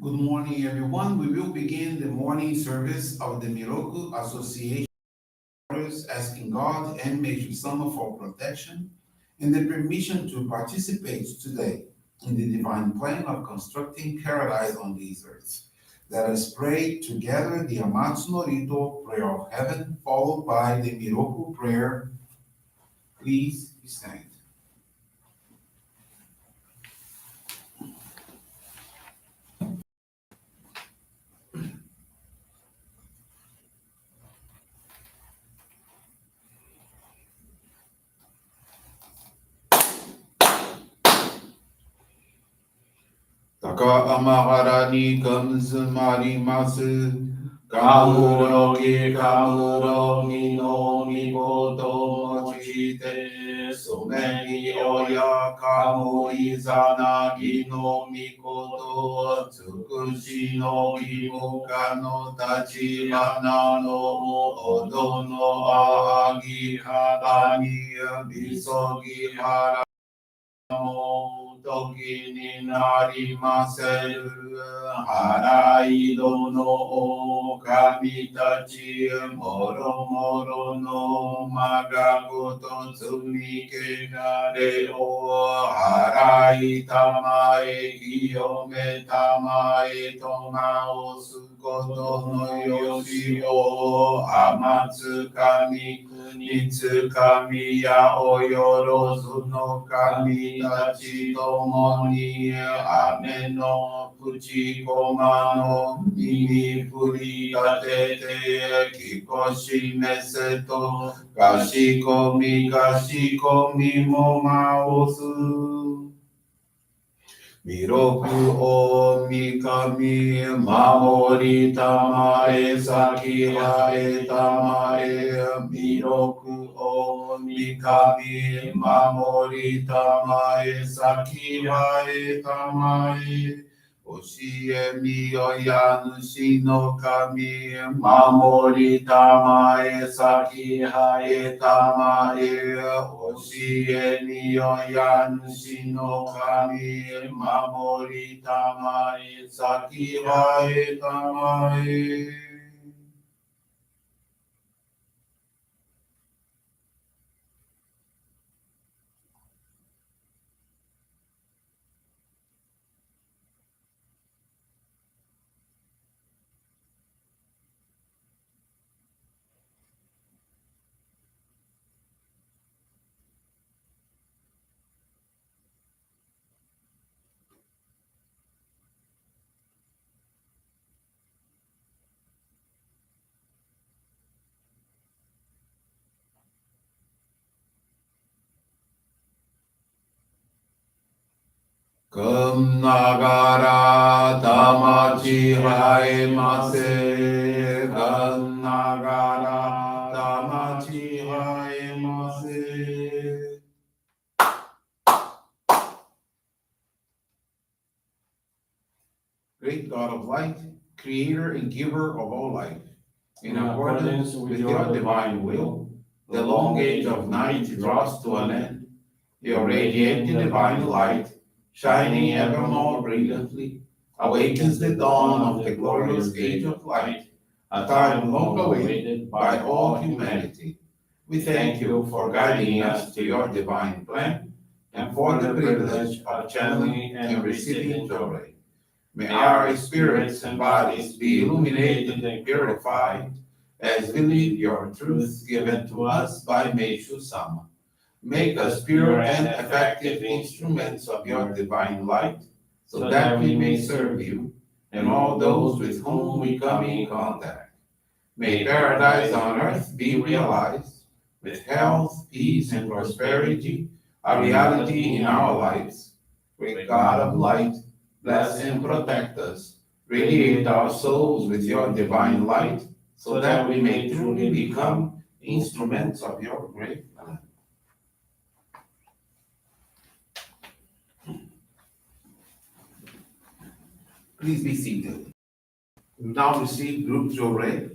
Good morning, everyone. We will begin the morning service of the Miroku Association, asking God and Meishu-sama for protection and the permission to participate today in the divine plan of constructing paradise on these earths. Let us pray together the Amatsu-Norito Prayer of Heaven, followed by the Miroku Prayer. Please stand. 高天原にかむずまります。かむろぎかむろぎのみことを用いて、そめぎおやかむいざなぎのみことをつくしのぎむかの立ち花のおどのあぎはらにみそぎはらの時になりませる。払いどのお神たち、もろもろのまがごと罪けがれを払いたまえ、清めたまえと直すことのよしを、天つかみ国つかみやおよろずの神たちともに雨の口駒の耳振り立ててきこしめせとかしこみも回す。弥勒を御神守りたまえ先はえたまえ弥勒を御神守りたまえ先はえたまえ教えみよや主の神守りたまえ先はえたまえ教えみよや主の神守りたまえ先はえたまえ。くんながらたまちはえませ。くんながらたまちはえませ。Great God of light, creator and giver of all life, in accordance with your divine will, the long age of night draws to an end. Your radiant divine light, shining ever more brilliantly, awakens the dawn of the glorious age of light, a time long awaited by all humanity. We thank you for guiding us to your divine plan and for the privilege of channeling and receiving Johrei. May our spirits and bodies be illuminated and purified as we live your truth given to us by Meishu-sama. Make us pure and effective instruments of your divine light, so that we may serve you and all those with whom we come in contact. May paradise on earth be realized, with health, peace, and prosperity, a reality in our lives. Great God of light, bless and protect us. Radiate our souls with your divine light, so that we may truly become instruments of your great plan. Please be seated. We now receive group Johrei.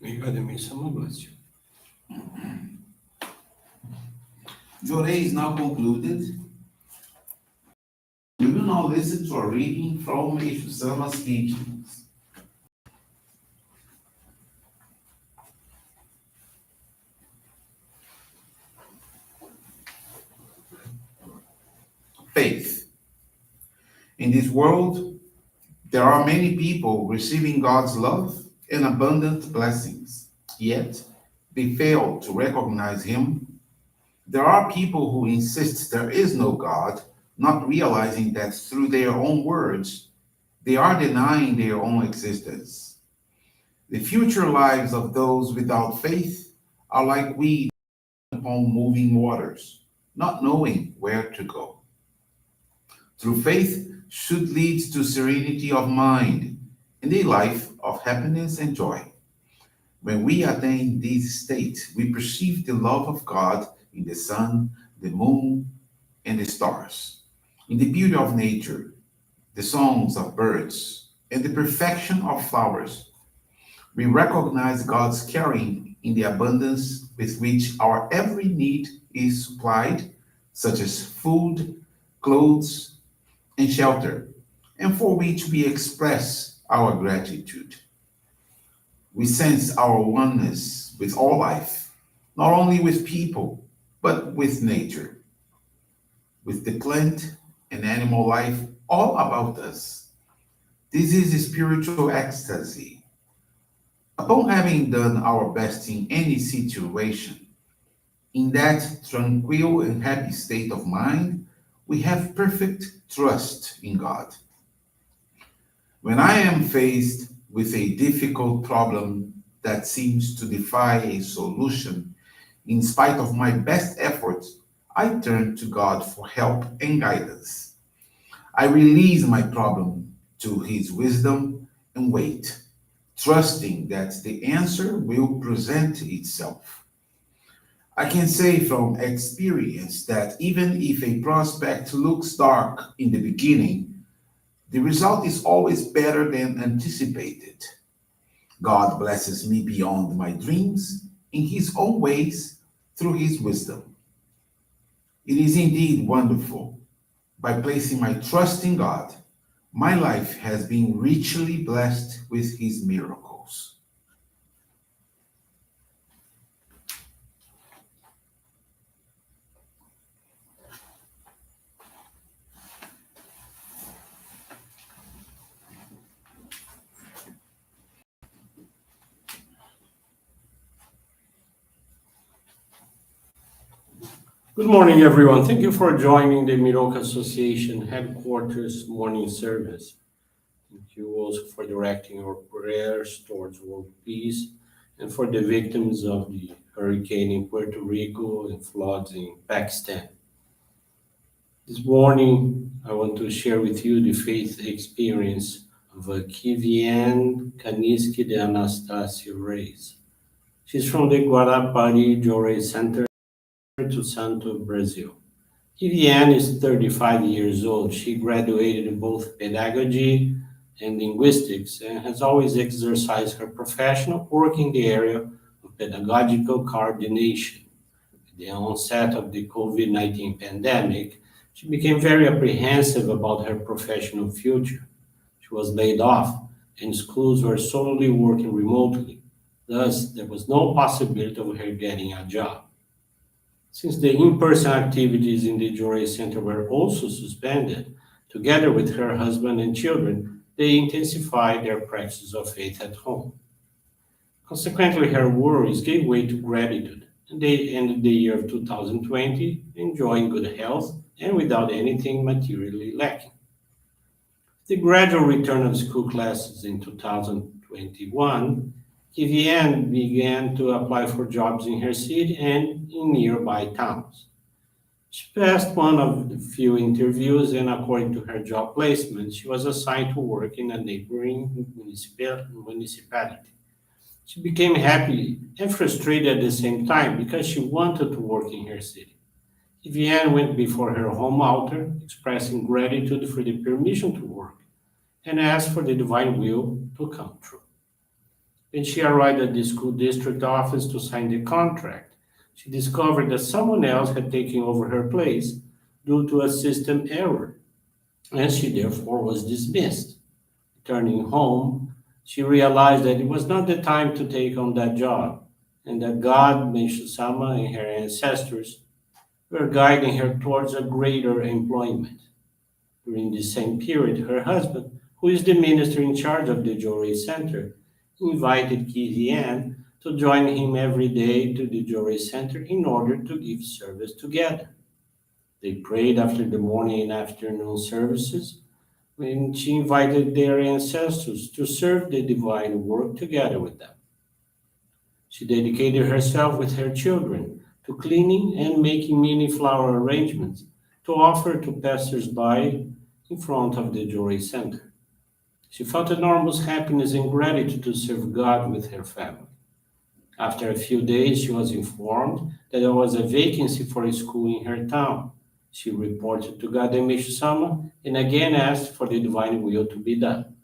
May God and Meishu-sama bless you. Johrei is now concluded. We will now listen to a reading from Meishu-sama's teachings. Faith. In this world, there are many people receiving God's love and abundant blessings, yet they fail to recognize Him. There are people who insist there is no God, not realizing that through their own words, they are denying their own existence. The future lives of those without faith are like weeds upon moving waters, not knowing where to go. True faith should lead to serenity of mind and a life of happiness and joy. When we attain this state, we perceive the love of God in the sun, the moon, and the stars, in the beauty of nature, the songs of birds, and the perfection of flowers. We recognize God's caring in the abundance with which our every need is supplied, such as food, clothes, and shelter, and for which we express our gratitude. We sense our oneness with all life, not only with people, but with nature, with the plant and animal life all about us. This is spiritual ecstasy. Upon having done our best in any situation, in that tranquil and happy state of mind, we have perfect trust in God. When I am faced with a difficult problem that seems to defy a solution, in spite of my best efforts, I turn to God for help and guidance. I release my problem to His wisdom and wait, trusting that the answer will present itself. I can say from experience that even if a prospect looks dark in the beginning, the result is always better than anticipated. God blesses me beyond my dreams in His own ways through His wisdom. It is indeed wonderful. By placing my trust in God, my life has been richly blessed with His miracles. Good morning, everyone. Thank you for joining the Miroku Association headquarters morning service. Thank you also for directing our prayers towards world peace and for the victims of the hurricane in Puerto Rico and floods in Pakistan. This morning, I want to share with you the faith experience of Kivian Kaniski de Anastasio Reis. She's from the Guarapari Johrei Center to Santo, Brazil. Kivian is 35 years old. She graduated in both pedagogy and linguistics and has always exercised her professional work in the area of pedagogical coordination. At the onset of the COVID-19 pandemic, she became very apprehensive about her professional future. She was laid off, and schools were solely working remotely. Thus, there was no possibility of her getting a job. Since the in-person activities in the Johrei Center were also suspended, together with her husband and children, they intensified their practice of faith at home. Consequently, her worries gave way to gratitude, and they ended the year of 2020 enjoying good health and without anything materially lacking. The gradual return of school classes in 2021, Kivian began to apply for jobs in her city and in nearby towns. She passed one of the few interviews, and according to her job placement, she was assigned to work in a neighboring municipality. She became happy and frustrated at the same time because she wanted to work in her city. Viviane went before her home altar, expressing gratitude for the permission to work, and asked for the divine will to come true. When she arrived at the school district office to sign the contract, she discovered that someone else had taken over her place due to a system error, and she therefore was dismissed. Returning home, she realized that it was not the time to take on that job, and that God, Meishu-sama, and her ancestors were guiding her towards a greater employment. During this same period, her husband, who is the minister in charge of the Johrei Center, invited Kizian to join him every day to the Johrei Center in order to give service together. They prayed after the morning and afternoon services when she invited their ancestors to serve the divine work together with them. She dedicated herself with her children to cleaning and making many flower arrangements to offer to passers-by in front of the Joy Center. She felt enormous happiness and gratitude to serve God with her family. After a few days, she was informed that there was a vacancy for a school in her town. She reported to God and Meishu-sama and again asked for the divine will to be done.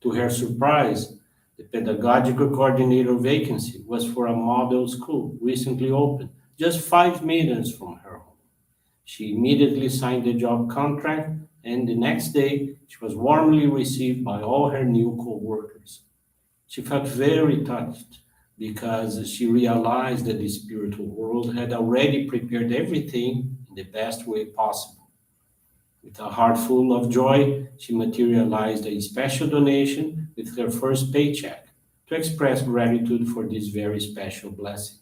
To her surprise, the pedagogical coordinator vacancy was for a model school recently opened, just 5 meters from her home. She immediately signed the job contract, and the next day she was warmly received by all her new co-workers. She felt very touched because she realized that the spiritual world had already prepared everything in the best way possible. With a heart full of joy, she materialized a special donation with her first paycheck to express gratitude for this very special blessing.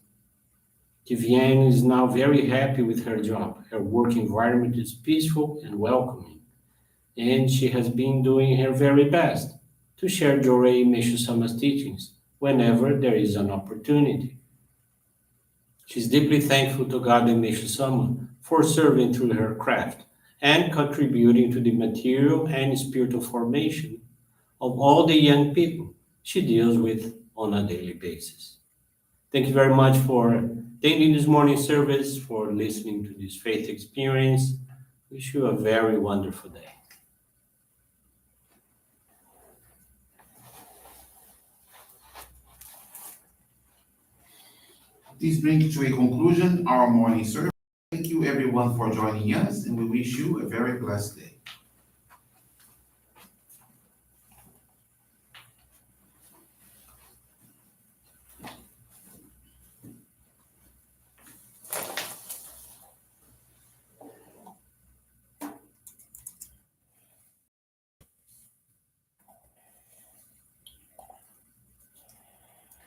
Kivian is now very happy with her job. Her work environment is peaceful and welcoming, and she has been doing her very best to share Johrei Meishu-sama's teachings whenever there is an opportunity. She's deeply thankful to God and Meishu-sama for serving through her craft and contributing to the material and spiritual formation of all the young people she deals with on a daily basis. Thank you very much for attending this morning service, for listening to this faith experience. Wish you a very wonderful day. This brings to a conclusion our morning service. Thank you everyone for joining us, and we wish you a very blessed day.